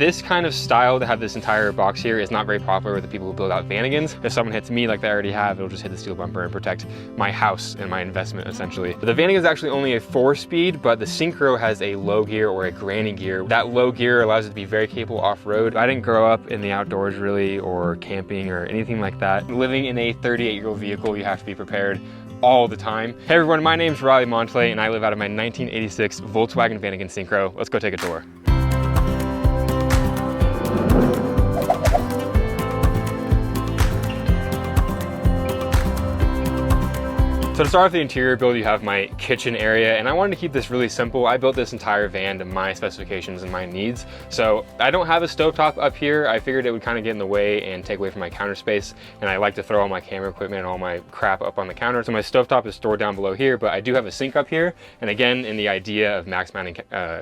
This kind of style to have this entire box here is not very popular with the people who build out Vanagons. If someone hits me like they already have, it'll just hit the steel bumper and protect my house and my investment essentially. The Vanagon is actually only a 4-speed, but the Syncro has a low gear or a granny gear. That low gear allows it to be very capable off-road. I didn't grow up in the outdoors really, or camping or anything like that. Living in a 38-year-old vehicle, you have to be prepared all the time. Hey everyone, my name's Riley Montule and I live out of my 1986 Volkswagen Vanagon Syncro. Let's go take a tour. So to start off the interior build, you have my kitchen area, and I wanted to keep this really simple. I built this entire van to my specifications and my needs. So I don't have a stovetop up here. I figured it would kind of get in the way and take away from my counter space, and I like to throw all my camera equipment and all my crap up on the counter. So my stovetop is stored down below here, but I do have a sink up here. And again, in the idea of max mounting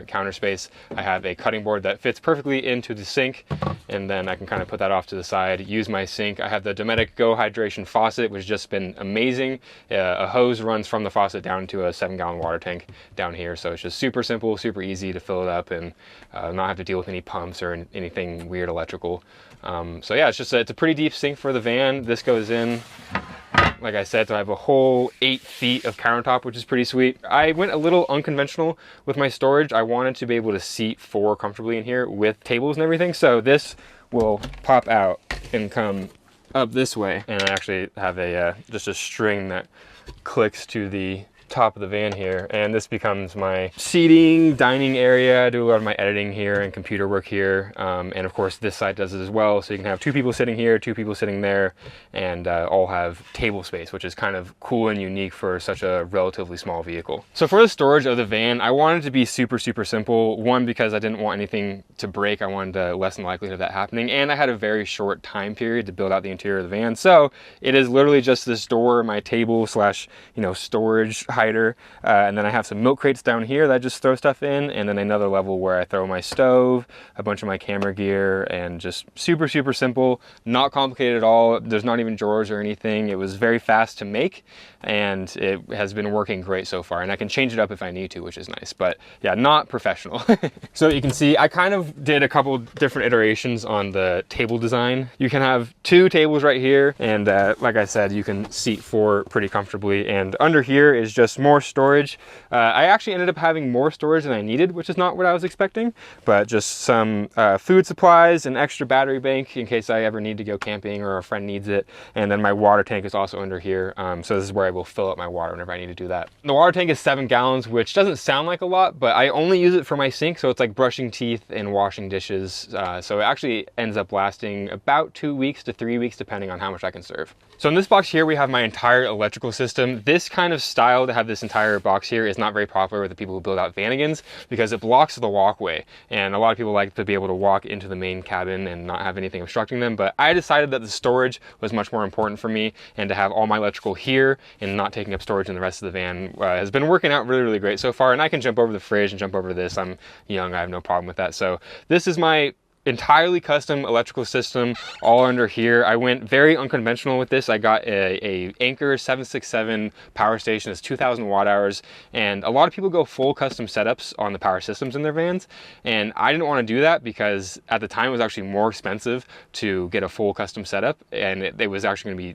counter space, I have a cutting board that fits perfectly into the sink, and then I can kind of put that off to the side, use my sink. I have the Dtik Go hydration faucet, which has just been amazing. A hose runs from the faucet down to a 7-gallon water tank down here, so it's just super simple, super easy to fill it up and not have to deal with any pumps or anything weird electrical. So yeah, it's a pretty deep sink for the van. This goes in, like I said, so I have a whole 8 feet of countertop, which is pretty sweet. I went a little unconventional with my storage. I wanted to be able to seat 4 comfortably in here with tables and everything, so this will pop out and come up this way, and I actually have a just a string that clicks to the top of the van here, and this becomes my seating, dining area. I do a lot of my editing here and computer work here, and of course this side does it as well, so you can have 2 people sitting here, 2 people sitting there, and all have table space, which is kind of cool and unique for such a relatively small vehicle. So for the storage of the van, I wanted to be super simple. One, because I didn't want anything to break. I wanted to lessen the likelihood of that happening, and I had a very short time period to build out the interior of the van, so it is literally just this door, my table slash storage hider, and then I have some milk crates down here that I just throw stuff in, and then another level where I throw my stove, a bunch of my camera gear, and just super simple, not complicated at all. There's not even drawers or anything. It was very fast to make, and it has been working great so far, and I can change it up if I need to, which is nice, but yeah, not professional. So you can see I kind of did a couple different iterations on the table design. You can have 2 tables right here, and like I said, you can seat 4 pretty comfortably, and under here is just more storage. I actually ended up having more storage than I needed, which is not what I was expecting, but just some food supplies, an extra battery bank in case I ever need to go camping or a friend needs it, and then my water tank is also under here, so this is where I will fill up my water whenever I need to do that. The water tank is 7 gallons, which doesn't sound like a lot, but I only use it for my sink, so it's like brushing teeth and washing dishes, so it actually ends up lasting about 2 weeks to 3 weeks depending on how much I can serve. So in this box here we have my entire electrical system. This kind of style to have this entire box here is not very popular with the people who build out Vanagons because it blocks the walkway, and a lot of people like to be able to walk into the main cabin and not have anything obstructing them, but I decided that the storage was much more important for me, and to have all my electrical here and not taking up storage in the rest of the van has been working out really great so far, and I can jump over the fridge and jump over this. I'm young, I have no problem with that. So this is my entirely custom electrical system all under here. I went very unconventional with this. I got a Anker 767 power station. It's 2,000 watt hours, and a lot of people go full custom setups on the power systems in their vans, and I didn't want to do that because at the time it was actually more expensive to get a full custom setup, and it was actually going to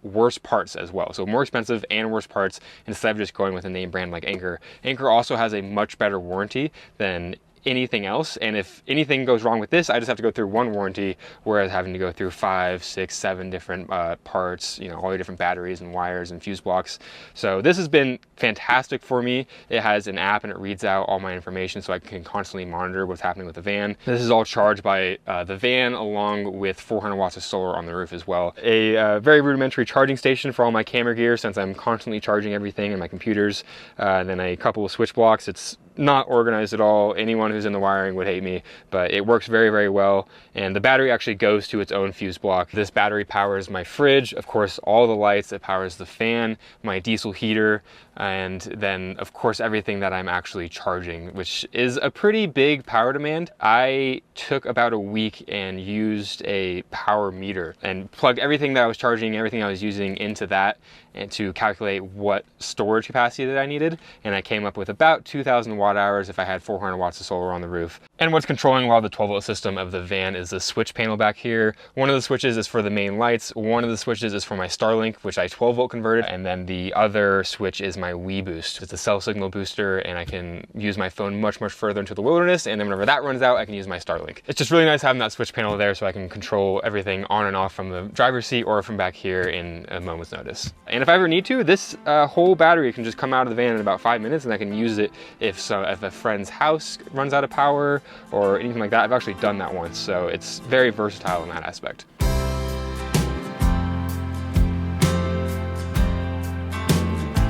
be worse parts as well, so more expensive and worse parts instead of just going with a name brand like Anker. Anker also has a much better warranty than anything else, and if anything goes wrong with this, I just have to go through 1 warranty, whereas having to go through 5, 6, 7 different parts, all the different batteries and wires and fuse blocks. So this has been fantastic for me. It has an app and it reads out all my information, so I can constantly monitor what's happening with the van. This is all charged by the van, along with 400 watts of solar on the roof as well. A very rudimentary charging station for all my camera gear, since I'm constantly charging everything in my computers, and then a couple of switch blocks. It's not organized at all. Anyone who's in the wiring would hate me, but it works very well, and the battery actually goes to its own fuse block. This battery powers my fridge, of course all the lights, it powers the fan, my diesel heater, and then of course everything that I'm actually charging, which is a pretty big power demand. I took about a week and used a power meter and plugged everything that I was charging, everything I was using into that, and to calculate what storage capacity that I needed, and I came up with about 2,000 watt hours if I had 400 watts of solar on the roof. And what's controlling a lot of the 12-volt system of the van is the switch panel back here. One of the switches is for the main lights. One of the switches is for my Starlink, which I 12-volt converted. And then the other switch is my Wii Boost. It's a cell signal booster, and I can use my phone much, much further into the wilderness. And then whenever that runs out, I can use my Starlink. It's just really nice having that switch panel there so I can control everything on and off from the driver's seat or from back here in a moment's notice. And if I ever need to, this whole battery can just come out of the van in about 5 minutes, and I can use it if a friend's house runs out of power or anything like that. I've actually done that once, so it's very versatile in that aspect.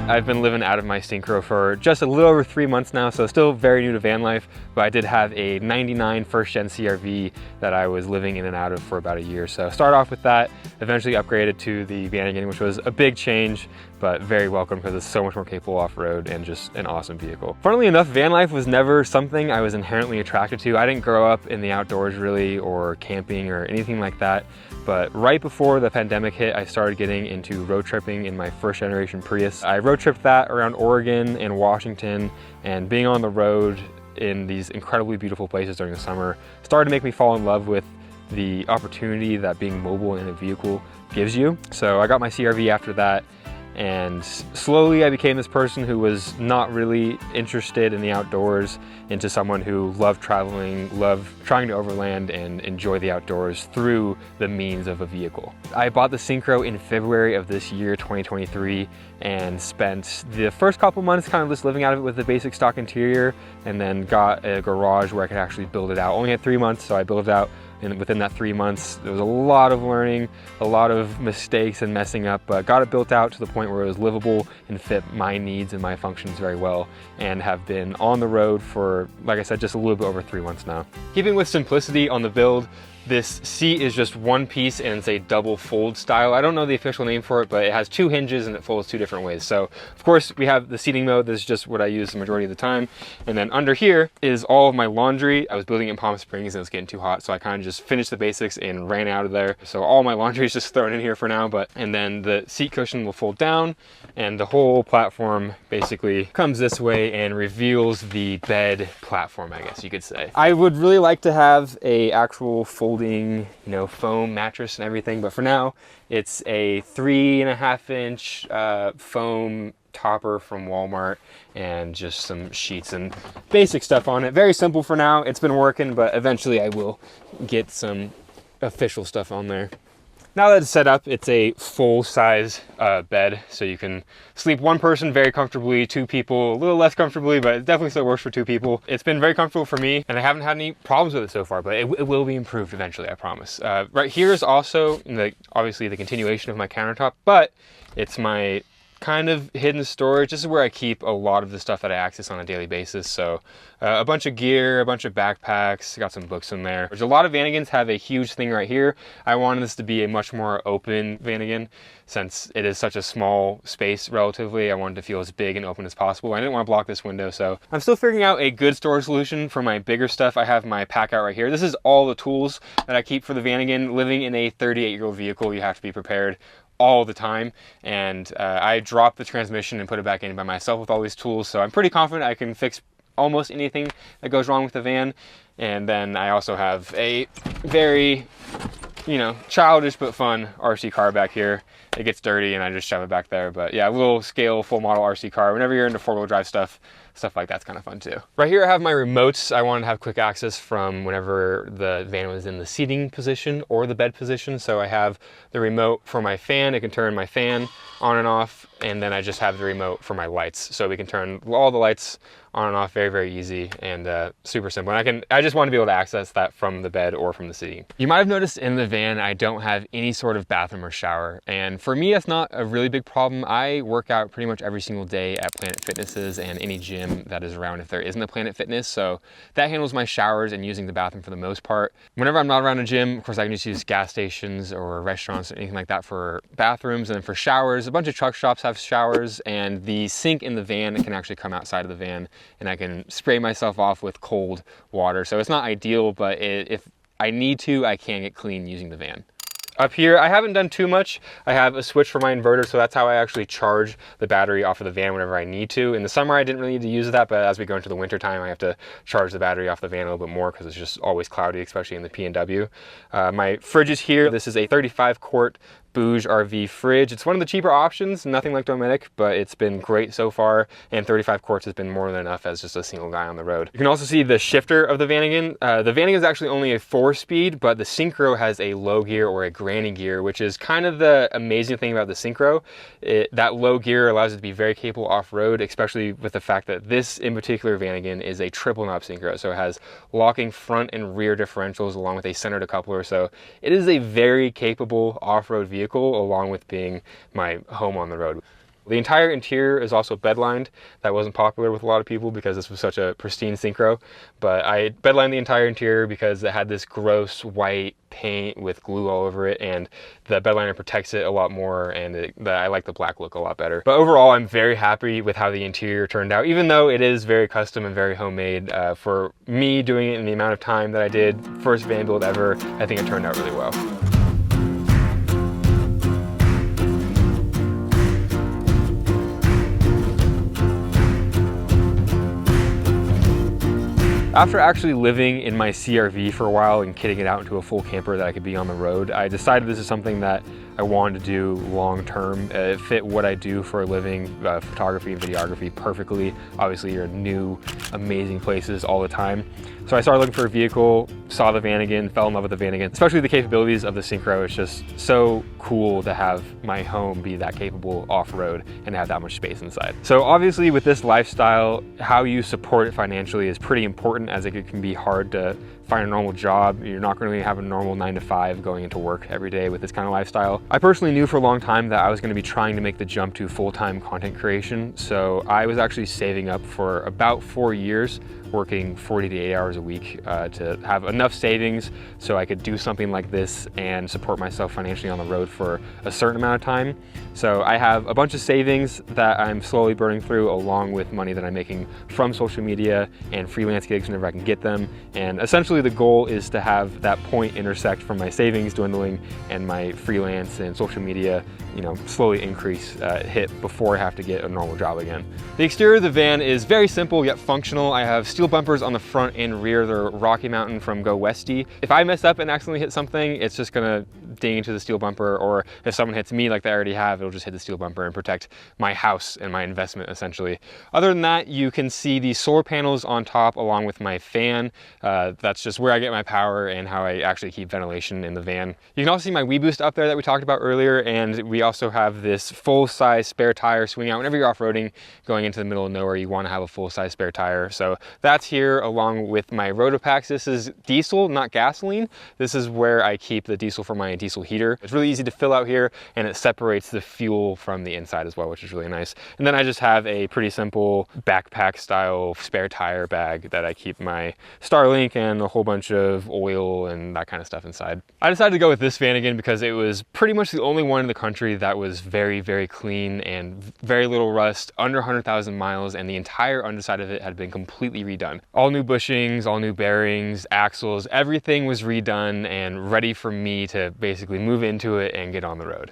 I've been living out of my Syncro for just a little over 3 months now, so still very new to van life, but I did have a 99 first gen CRV that I was living in and out of for about a year. So start off with that, eventually upgraded to the Vanagon, which was a big change, but very welcome because it's so much more capable off-road and just an awesome vehicle. Funnily enough, van life was never something I was inherently attracted to. I didn't grow up in the outdoors really, or camping or anything like that. But right before the pandemic hit, I started getting into road tripping in my first generation Prius. I road tripped that around Oregon and Washington, and being on the road in these incredibly beautiful places during the summer started to make me fall in love with the opportunity that being mobile in a vehicle gives you. So I got my CRV after that, and slowly I became this person who was not really interested in the outdoors into someone who loved traveling, loved trying to overland and enjoy the outdoors through the means of a vehicle. I bought the Syncro in February of this year, 2023, and spent the first couple months kind of just living out of it with the basic stock interior, and then got a garage where I could actually build it out. Only had 3 months, so I built it out. And within that 3 months, there was a lot of learning, a lot of mistakes and messing up, but got it built out to the point where it was livable and fit my needs and my functions very well, and have been on the road for, like I said, just a little bit over 3 months now. Keeping with simplicity on the build, this seat is just one piece and it's a double fold style. I don't know the official name for it, but it has 2 hinges and it folds 2 different ways. So of course we have the seating mode. This is just what I use the majority of the time. And then under here is all of my laundry. I was building in Palm Springs and it was getting too hot, so I kind of just finished the basics and ran out of there. So all my laundry is just thrown in here for now, and then the seat cushion will fold down, and the whole platform basically comes this way and reveals the bed platform, I guess you could say. I would really like to have a actual folding, foam mattress and everything, but for now it's a 3.5 inch foam topper from Walmart and just some sheets and basic stuff on it. Very simple for now. It's been working, but eventually I will get some official stuff on there. Now that it's set up, it's a full-size bed, so you can sleep one person very comfortably, 2 people a little less comfortably, but it definitely still works for 2 people. It's been very comfortable for me, and I haven't had any problems with it so far, but it will be improved eventually, I promise. Right here is also, obviously, the continuation of my countertop, but it's my kind of hidden storage. This is where I keep a lot of the stuff that I access on a daily basis. So a bunch of gear, a bunch of backpacks, got some books in there. There's a lot of Vanagons have a huge thing right here. I wanted this to be a much more open Vanagon since it is such a small space relatively. I wanted to feel as big and open as possible. I didn't want to block this window, so I'm still figuring out a good storage solution for my bigger stuff. I have my pack out right here. This is all the tools that I keep for the Vanagon. Living in a 38-year-old vehicle, you have to be prepared all the time, and I dropped the transmission and put it back in by myself with all these tools, so I'm pretty confident I can fix almost anything that goes wrong with the van. And then I also have a very, childish but fun RC car back here. It gets dirty and I just shove it back there, but yeah, a little scale full model RC car. Whenever you're into 4-wheel drive stuff like that's kind of fun too. Right here I have my remotes. I wanted to have quick access from whenever the van was in the seating position or the bed position. So I have the remote for my fan. It can turn my fan on and off, and then I just have the remote for my lights. So we can turn all the lights on and off very, very easy and super simple. And I just want to be able to access that from the bed or from the seating. You might have noticed in the van, I don't have any sort of bathroom or shower. And for me, that's not a really big problem. I work out pretty much every single day at Planet Fitnesses and any gym that is around if there isn't a Planet Fitness. So that handles my showers and using the bathroom for the most part. Whenever I'm not around a gym, of course, I can just use gas stations or restaurants or anything like that for bathrooms. And then for showers, a bunch of truck stops have showers, and the sink in the van can actually come outside of the van, and I can spray myself off with cold water. So it's not ideal, but if I need to, I can get clean using the van. Up here, I haven't done too much. I have a switch for my inverter, so that's how I actually charge the battery off of the van whenever I need to. In the summer, I didn't really need to use that, but as we go into the winter time, I have to charge the battery off the van a little bit more because it's just always cloudy, especially in the P&W. My fridge is here. This is a 35 quart Bouge RV fridge. It's one of the cheaper options, nothing like Nomadic, but it's been great so far, and 35 quarts has been more than enough as just a single guy on the road. You can also see the shifter of the Vanagon. The Vanagon is actually only a 4-speed, but the Syncro has a low gear or a granny gear, which is kind of the amazing thing about the Syncro. That low gear allows it to be very capable off-road, especially with the fact that this in particular Vanagon is a triple knob Syncro, so it has locking front and rear differentials along with a center decoupler, so it is a very capable off-road vehicle, along with being my home on the road. The entire interior is also bedlined. That wasn't popular with a lot of people because this was such a pristine Syncro, but I bedlined the entire interior because it had this gross white paint with glue all over it, and the bedliner protects it a lot more, and I like the black look a lot better. But overall, I'm very happy with how the interior turned out, even though it is very custom and very homemade. For me doing it in the amount of time that I did, first van build ever, I think it turned out really well. After actually living in my CRV for a while and kitting it out into a full camper that I could be on the road, I decided this is something that I wanted to do long term. It fit what I do for a living, photography and videography perfectly. Obviously, you're in new, amazing places all the time. So I started looking for a vehicle, saw the Vanagon, fell in love with the Vanagon. Especially the capabilities of the Syncro. It's just so cool to have my home be that capable off-road and have that much space inside. So obviously with this lifestyle, how you support it financially is pretty important, as it can be hard to find a normal job. You're not going to have a normal 9-to-5 going into work every day with this kind of lifestyle. I personally knew for a long time that I was going to be trying to make the jump to full-time content creation. So I was actually saving up for about 4 years, working 40 to 80 hours a week to have enough savings so I could do something like this and support myself financially on the road for a certain amount of time. So I have a bunch of savings that I'm slowly burning through, along with money that I'm making from social media and freelance gigs whenever I can get them. And essentially the goal is to have that point intersect from my savings dwindling and my freelance and social media, you know, slowly increase, hit before I have to get a normal job again. The exterior of the van is very simple yet functional. I have steel bumpers on the front and rear. They're Rocky Mountain from Go Westy. If I mess up and accidentally hit something, it's just gonna ding into the steel bumper, or if someone hits me like they already have, it'll just hit the steel bumper and protect my house and my investment essentially. Other than that, you can see the solar panels on top along with my fan. That's just where I get my power and how I actually keep ventilation in the van. You can also see my WeBoost up there that we talked about earlier, and we also have this full-size spare tire swing out. Whenever you're off-roading, going into the middle of nowhere, you want to have a full-size spare tire. So that's here along with my Rotopacks. This is diesel, not gasoline. This is where I keep the diesel for my diesel heater. It's really easy to fill out here, and it separates the fuel from the inside as well, which is really nice. And then I just have a pretty simple backpack style spare tire bag that I keep my Starlink and a whole bunch of oil and that kind of stuff inside. I decided to go with this Vanagon because it was pretty much the only one in the country that was very, very clean and very little rust, under 100,000 miles, and the entire underside of it had been completely redone. All new bushings, all new bearings, axles, everything was redone and ready for me to basically move into it and get on the road.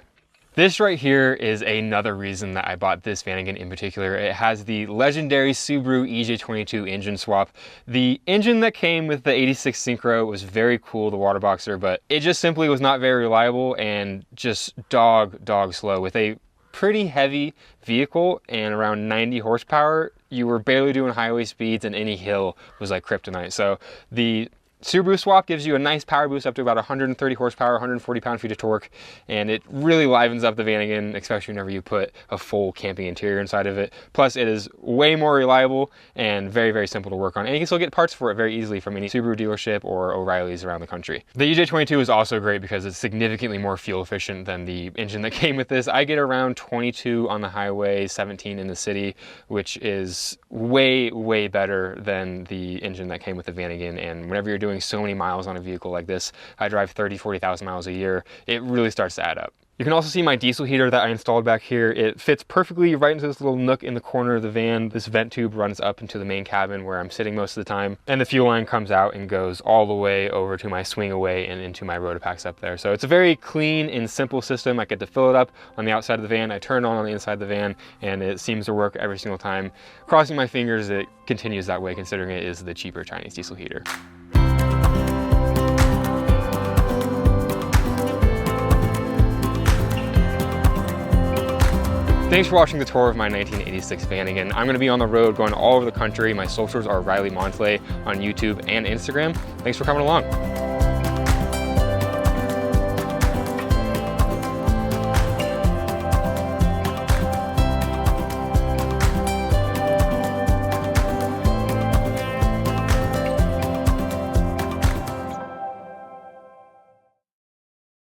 This right here is another reason that I bought this Vanagon in particular. It has the legendary Subaru EJ22 engine swap. The engine that came with the 86 Syncro was very cool, the water boxer, but it just simply was not very reliable and just dog slow. With a pretty heavy vehicle and around 90 horsepower, you were barely doing highway speeds, and any hill was like kryptonite. So the Subaru swap gives you a nice power boost up to about 130 horsepower, 140 pound-feet of torque, and it really livens up the Vanagon, especially whenever you put a full camping interior inside of it. Plus, it is way more reliable and very, very simple to work on, and you can still get parts for it very easily from any Subaru dealership or O'Reilly's around the country. The EJ22 is also great because it's significantly more fuel efficient than the engine that came with this. I get around 22 on the highway, 17 in the city, which is way, way better than the engine that came with the Vanagon. And whenever you're doing so many miles on a vehicle like this, I drive 30, 40,000 miles a year, it really starts to add up. You can also see my diesel heater that I installed back here. It fits perfectly right into this little nook in the corner of the van. This vent tube runs up into the main cabin where I'm sitting most of the time. And the fuel line comes out and goes all the way over to my swing away and into my Rotopacks up there. So it's a very clean and simple system. I get to fill it up on the outside of the van. I turn it on the inside of the van, and it seems to work every single time. Crossing my fingers, it continues that way considering it is the cheaper Chinese diesel heater. Thanks for watching the tour of my 1986 Vanagon. I'm going to be on the road going all over the country. My socials are Riley Montule on YouTube and Instagram. Thanks for coming along.